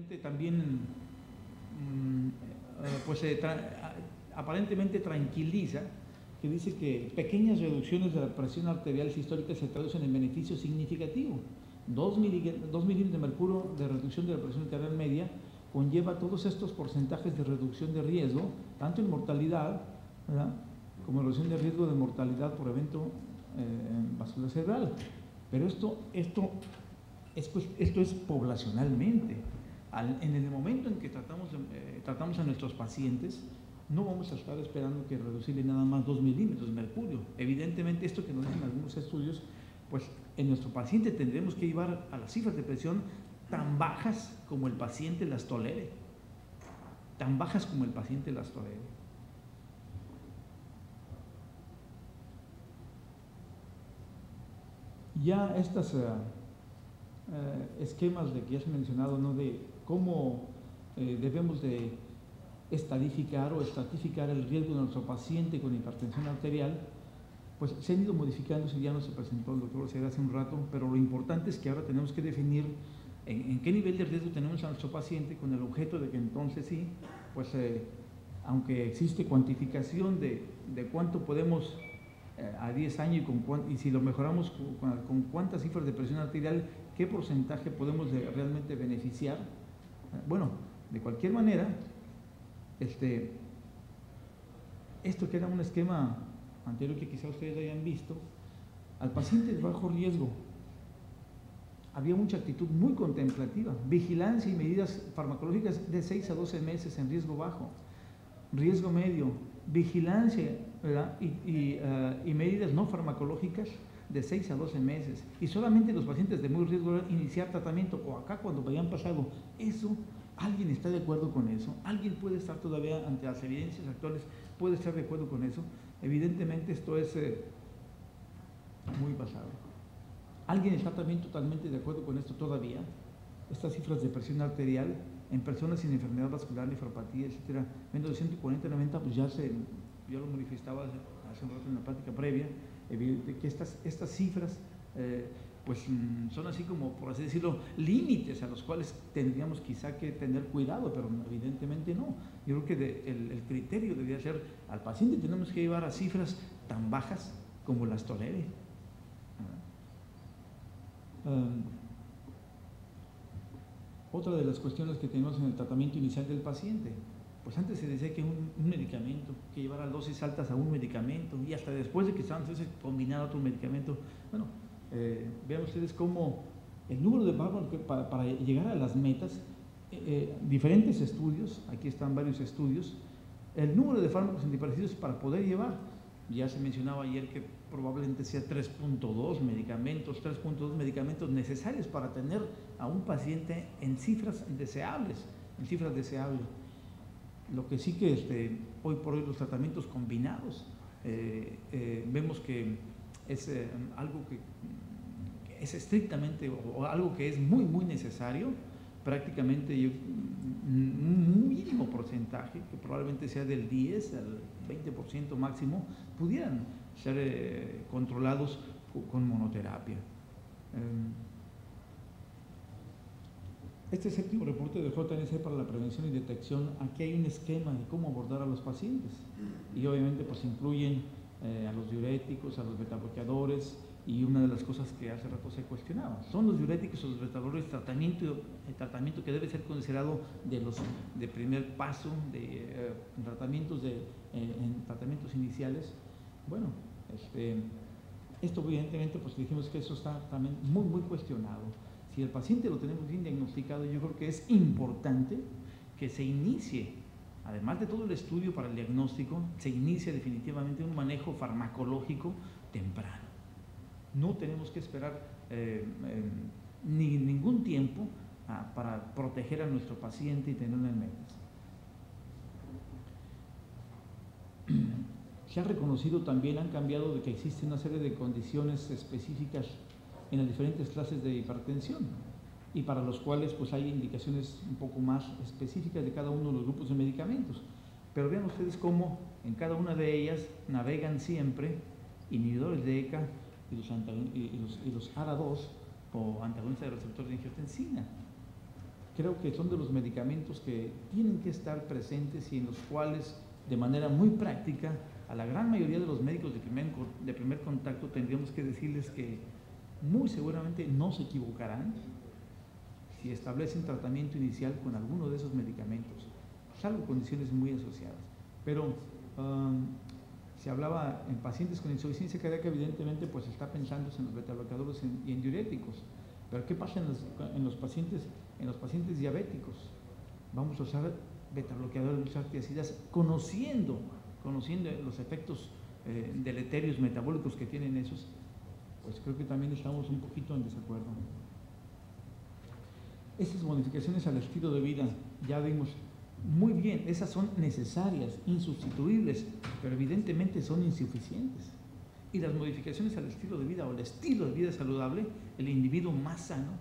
aparentemente también aparentemente tranquiliza, que dice que pequeñas reducciones de la presión arterial sistólica se traducen en beneficio significativo. 2 milímetros de mercurio de reducción de la presión arterial media conlleva todos estos porcentajes de reducción de riesgo, tanto en mortalidad, ¿verdad?, como en reducción de riesgo de mortalidad por evento vascular cerebral. Pero esto es poblacionalmente. En el momento en que tratamos a nuestros pacientes, no vamos a estar esperando que reducirle nada más 2 milímetros de mercurio. Evidentemente, esto que nos dicen algunos estudios, pues en nuestro paciente tendremos que llevar a las cifras de presión tan bajas como el paciente las tolere. Tan bajas como el paciente las tolere. Ya estos esquemas de que ya se ha mencionado, ¿no?, de cómo debemos de estadificar o estratificar el riesgo de nuestro paciente con hipertensión arterial, pues se han ido modificando. Si ya nos presentó el doctor Oseguera hace un rato, pero lo importante es que ahora tenemos que definir en qué nivel de riesgo tenemos a nuestro paciente, con el objeto de que entonces sí, pues aunque existe cuantificación de cuánto podemos a 10 años y si lo mejoramos con cuántas cifras de presión arterial, qué porcentaje podemos realmente beneficiar. Bueno, de cualquier manera, esto que era un esquema anterior que quizá ustedes hayan visto, al paciente de bajo riesgo había mucha actitud muy contemplativa, vigilancia y medidas farmacológicas de 6 a 12 meses en riesgo bajo, riesgo medio, vigilancia, ¿verdad?, y medidas no farmacológicas de 6 a 12 meses, y solamente los pacientes de muy riesgo iniciar tratamiento, o acá cuando hayan pasado eso. ¿Alguien está de acuerdo con eso? ¿Alguien puede estar todavía, ante las evidencias actuales, puede estar de acuerdo con eso? Evidentemente esto es muy basado. ¿Alguien está también totalmente de acuerdo con esto todavía? Estas cifras de presión arterial en personas sin enfermedad vascular, nefropatía, etcétera, menos de 140-90, pues ya lo manifestaba hace un rato en la plática previa, que estas cifras pues son así como, por así decirlo, límites a los cuales tendríamos quizá que tener cuidado, pero evidentemente no. Yo creo que el criterio debería ser, al paciente tenemos que llevar a cifras tan bajas como las tolere. Otra de las cuestiones que tenemos en el tratamiento inicial del paciente, pues antes se decía que un medicamento, que llevara dosis altas a un medicamento, y hasta después de que estaban entonces combinado otro medicamento. Bueno, vean ustedes cómo el número de fármacos para llegar a las metas, diferentes estudios, aquí están varios estudios, el número de fármacos antiparasitarios para poder llevar, ya se mencionaba ayer que probablemente sea 3.2 medicamentos necesarios para tener a un paciente en cifras deseables, Lo que sí que hoy por hoy los tratamientos combinados, vemos que es algo que es estrictamente, o algo que es muy muy necesario. Prácticamente un mínimo porcentaje, que probablemente sea del 10 al 20% máximo, pudieran ser controlados con monoterapia. Este séptimo reporte del JNC para la prevención y detección, aquí hay un esquema de cómo abordar a los pacientes, y obviamente pues incluyen a los diuréticos, a los betabloqueadores, y una de las cosas que hace rato se cuestionaba, ¿son los diuréticos o los betabloqueadores el tratamiento que debe ser considerado de primer paso de tratamientos en tratamientos iniciales? Bueno, esto evidentemente pues dijimos que eso está también muy muy cuestionado. Si el paciente lo tenemos bien diagnosticado, yo creo que es importante que se inicie, además de todo el estudio para el diagnóstico, se inicie definitivamente un manejo farmacológico temprano. No tenemos que esperar ningún tiempo para proteger a nuestro paciente y tenerlo en metas. Se ha reconocido también, han cambiado de que existe una serie de condiciones específicas en las diferentes clases de hipertensión, y para los cuales pues hay indicaciones un poco más específicas de cada uno de los grupos de medicamentos. Pero vean ustedes cómo en cada una de ellas navegan siempre inhibidores de ECA y los ARA2 o antagonistas del receptor de angiotensina. creo que son de los medicamentos que tienen que estar presentes y en los cuales, de manera muy práctica, a la gran mayoría de los médicos de primer contacto tendríamos que decirles que muy seguramente no se equivocarán si establecen tratamiento inicial con alguno de esos medicamentos, salvo condiciones muy asociadas. Pero se hablaba en pacientes con insuficiencia cardíaca, evidentemente pues está pensando en los betabloqueadores y en diuréticos. Pero ¿qué pasa en los pacientes diabéticos? Vamos a usar betabloqueadores, usar tiazidas, conociendo los efectos deleterios metabólicos que tienen esos, pues creo que también estamos un poquito en desacuerdo. Esas modificaciones al estilo de vida, ya vimos, muy bien, esas son necesarias, insustituibles, pero evidentemente son insuficientes. Y las modificaciones al estilo de vida o el estilo de vida saludable, el individuo más sano,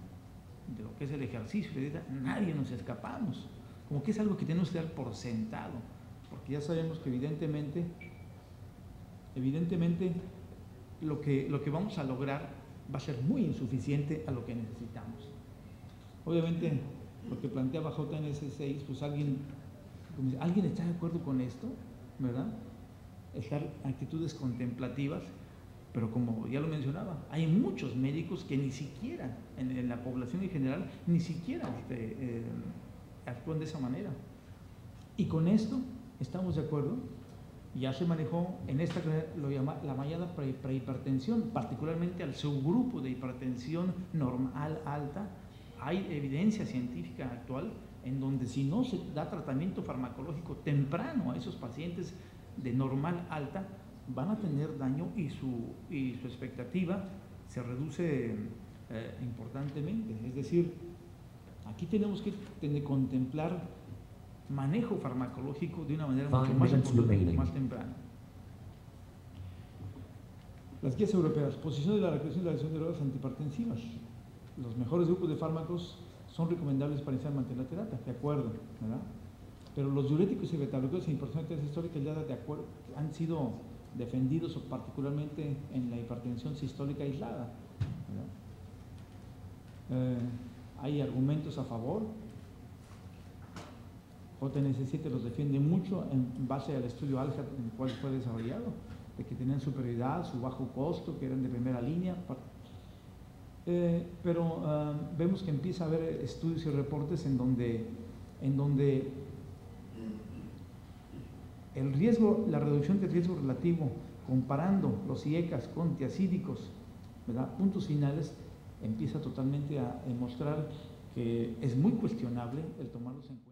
de lo que es el ejercicio, nadie nos escapamos. Como que es algo que tenemos que dar por sentado, porque ya sabemos que evidentemente lo que vamos a lograr va a ser muy insuficiente a lo que necesitamos. Obviamente, lo que planteaba JNS6, pues alguien está de acuerdo con esto, ¿verdad? Estar actitudes contemplativas, pero como ya lo mencionaba, hay muchos médicos que ni siquiera, en la población en general, ni siquiera actúan de esa manera. Y con esto estamos de acuerdo. Ya se manejó en esta, lo llama la llamada prehipertensión, particularmente al subgrupo de hipertensión normal alta. Hay evidencia científica actual en donde si no se da tratamiento farmacológico temprano a esos pacientes de normal alta, van a tener daño y su expectativa se reduce importantemente. Es decir, aquí tenemos que contemplar manejo farmacológico de una manera mucho más temprana. Las guías europeas, posición de la recreación y la acción de drogas antihipertensivas. Los mejores grupos de fármacos son recomendables para iniciar mantener la terapia, de acuerdo, ¿verdad? Pero los diuréticos y betabloqueadores en hipertensión sistólica ya de acuerdo, han sido defendidos particularmente en la hipertensión sistólica aislada, ¿verdad? Hay argumentos a favor. JNS7 los defiende mucho en base al estudio ALJA en el cual fue desarrollado, de que tenían superioridad, su bajo costo, que eran de primera línea. Pero vemos que empieza a haber estudios y reportes en donde el riesgo, la reducción del riesgo relativo, comparando los IECAS con tiazídicos, ¿verdad? Puntos finales, empieza totalmente a demostrar que es muy cuestionable el tomarlos en cuenta.